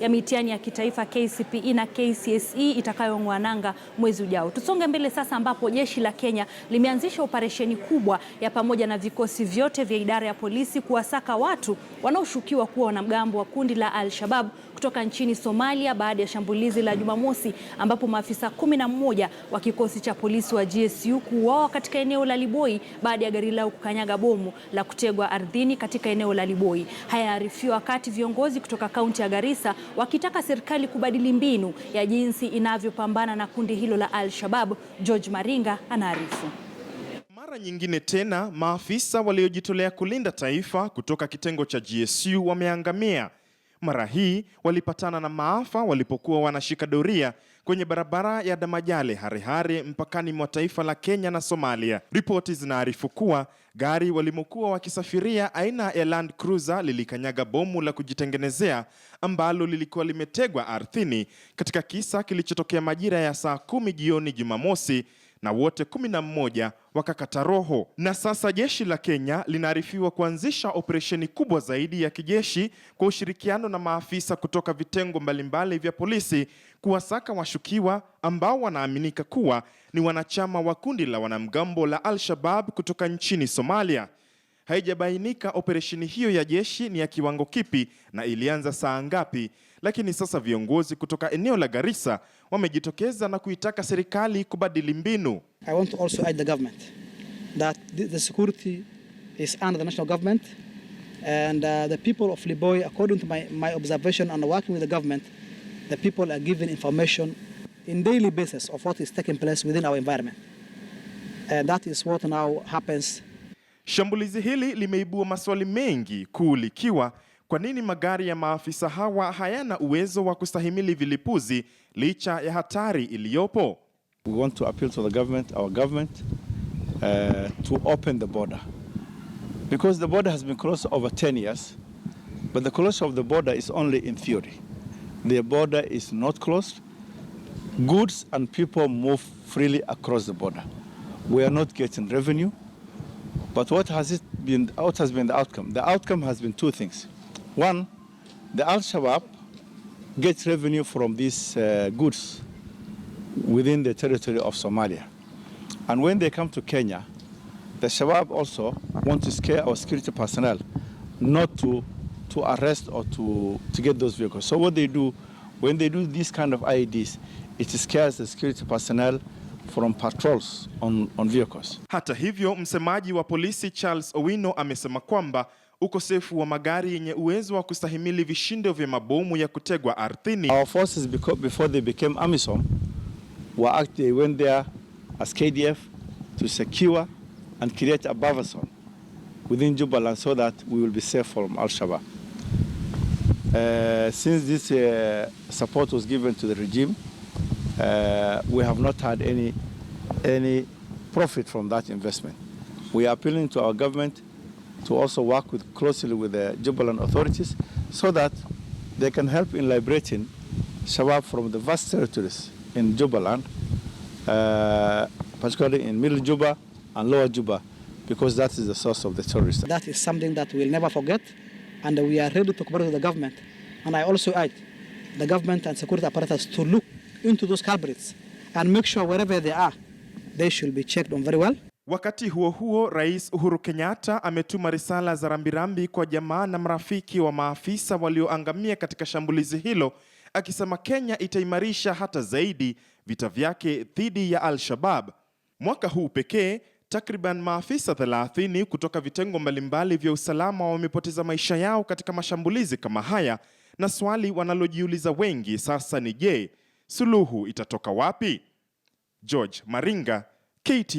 ya mitihani ya kitaifa KCPE na KCSE itakayong'oa nanga mwezi ujao. Tusonge mbele sasa, ambapo Jeshi la Kenya limeanzisha operesheni kubwa ya pamoja na vikosi vyote vya idara ya polisi kuwasaka watu wanaoshukiwa kuwa wanamgambo wa kundi la Alshabaab kutoka nchini Somalia baada ya shambulizi la Jumamosi ambapo maafisa 11 wa kikosi cha polisi wa GSU kuuawa katika eneo la Liboi baada ya gari lao kukanyaga bomu la kutegwa ardhini katika eneo la Liboi. Haya yarifiwa wakati viongozi kutoka kaunti ya Garissa wakitaka serikali kubadili mbinu ya jinsi inavyopambana na kundi hilo la Alshabaab. George Maringa anaarifu. Mara nyingine tena maafisa waliojitolea kulinda taifa kutoka kitengo cha GSU wameangamia. Mara hii walipatana na maafa walipokuwa wanashika doria kwenye barabara ya Damajale Harehare mpakani mwa taifa la Kenya na Somalia. Ripoti zinaarifu kuwa gari walimokuwa wakisafiria aina ya Land Cruiser lilikanyaga bomu la kujitengenezea ambalo lilikuwa limetegwa ardhini katika kisa kilichotokea majira ya saa 10 jioni Jumamosi, na wote 11 wakakata roho. Na sasa Jeshi la Kenya linaarifiwa kuanzisha operesheni kubwa zaidi ya kijeshi kwa ushirikiano na maafisa kutoka vitengo mbalimbali vya polisi kuwasaka washukiwa ambao wanaaminika kuwa ni wanachama wa kundi la wanamgambo la Alshabaab kutoka nchini Somalia. Haijabainika operesheni hiyo ya jeshi ni ya kiwango kipi na ilianza saa ngapi, lakini sasa viongozi kutoka eneo la Garissa wamejitokeza na kuitaka serikali kubadili mbinu. I want to also urge the government that the security is under the national government, and the people of Liboi, according to my observation and working with the government, the people are given information in daily basis of what is taking place within our environment, and that is what now happens. Shambulizi hili limeibua maswali mengi, kuu likiwa kwa nini magari ya maafisa hawa hayana uwezo wa kustahimili vilipuzi licha ya hatari iliyopo. We want to appeal to the government, our government, to open the border. Because the border has been closed over 10 years, but the closure of the border is only in theory. The border is not closed. Goods and people move freely across the border. We are not getting revenue. But what has been the outcome? The outcome has been two things. One, the Alshabaab gets revenue from these goods within the territory of Somalia. And when they come to Kenya, the Shabab also want to scare our security personnel not to arrest or to get those vehicles. So what they do, when they do these kind of IEDs, it scares the security personnel from patrols on vehicles. Hata hivyo, msemaji wa polisi Charles Owino amesema kwamba ukosefu wa magari yenye uwezo wa kustahimili vishindo vya mabomu ya kutegwa ardhini. Our forces, before they became AMISOM, they went there as KDF to secure and create a buffer zone within Jubaland so that we will be safe from Al-Shabaab. Since this support was given to the regime, we have not had any profit from that investment. We are appealing to our government to also work closely with the Jubaland authorities so that they can help in liberating Shabab from the vast territories in Jubaland, particularly in Middle Juba and Lower Juba, because that is the source of the terrorists. That is something that we'll never forget, and we are ready to cooperate with the government. And I also urge the government and security apparatus to look into those culprits and make sure wherever they are, they should be checked on very well. Wakati huo huo, Rais Uhuru Kenyatta ametuma risala za rambirambi kwa jamaa na marafiki wa maafisa walioangamia katika shambulizi hilo, akisema Kenya itaimarisha hata zaidi vita vyake dhidi ya Al-Shabaab. Mwaka huu pekee, takriban maafisa 30 kutoka vitengo mbalimbali vya usalama wamepoteza maisha yao katika mashambulizi kama haya, na swali wanalojiuliza wengi sasa ni je, suluhu itatoka wapi? George Maringa, KT.